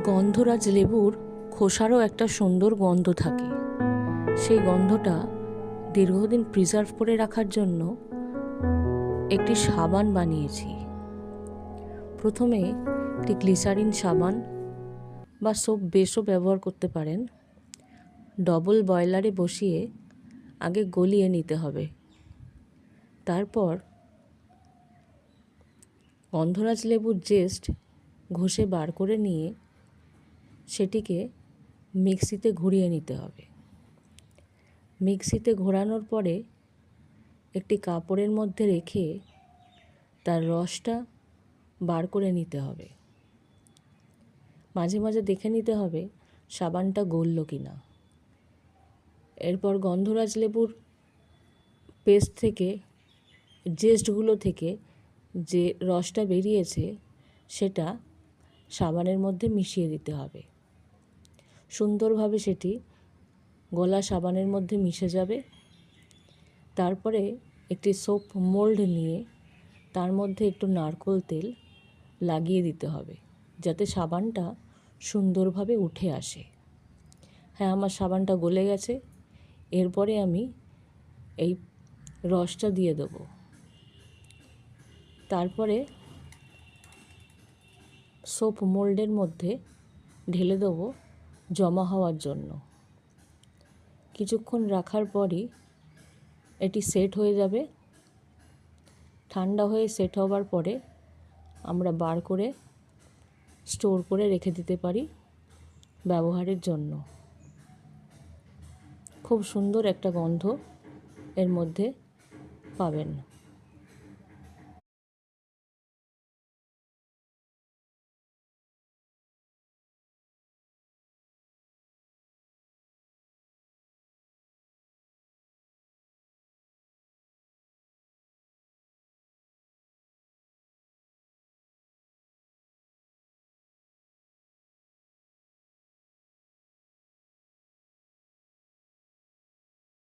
গন্ধরাজ লেবুর খোসারও একটা সুন্দর গন্ধ থাকে। সেই গন্ধটা দীর্ঘদিন প্রিজার্ভ করে রাখার জন্য একটি সাবান বানিয়েছি। প্রথমে একটি গ্লিসারিন সাবান বা সোপ বেসও ব্যবহার করতে পারেন। ডবল বয়লারে বসিয়ে আগে গলিয়ে নিতে হবে। তারপর গন্ধরাজ লেবুর জেস্ট ঘষে বার করে নিয়ে সেটিকে মিক্সিতে ঘুরিয়ে নিতে হবে। মিক্সিতে ঘোরানোর পরে একটি কাপড়ের মধ্যে রেখে তার রসটা বার করে নিতে হবে। মাঝে মাঝে দেখে নিতে হবে সাবানটা গলল কি না। এরপর গন্ধরাজ লেবুর পেস্ট থেকে, জেস্টগুলো থেকে যে রসটা বেরিয়েছে সেটা সাবানের মধ্যে মিশিয়ে দিতে হবে। সুন্দরভাবে সেটি গলা সাবানের মধ্যে মিশে যাবে। তারপরে একটি সোপ মোল্ড নিয়ে তার মধ্যে একটু নারকেল তেল লাগিয়ে দিতে হবে যাতে সাবানটা সুন্দরভাবে উঠে আসে। হ্যাঁ, আমার সাবানটা গলে গেছে। এরপরে আমি এই রসটা দিয়ে দেবো। তারপরে সোপ মোল্ডের মধ্যে ঢেলে দেবো জমা হওয়ার জন্য। কিছুক্ষণ রাখার পরই এটি সেট হয়ে যাবে। ঠান্ডা হয়ে সেট হওয়ার পরে আমরা বার করে স্টোর করে রেখে দিতে পারি ব্যবহারের জন্য। খুব সুন্দর একটা গন্ধ এর মধ্যে পাবেন।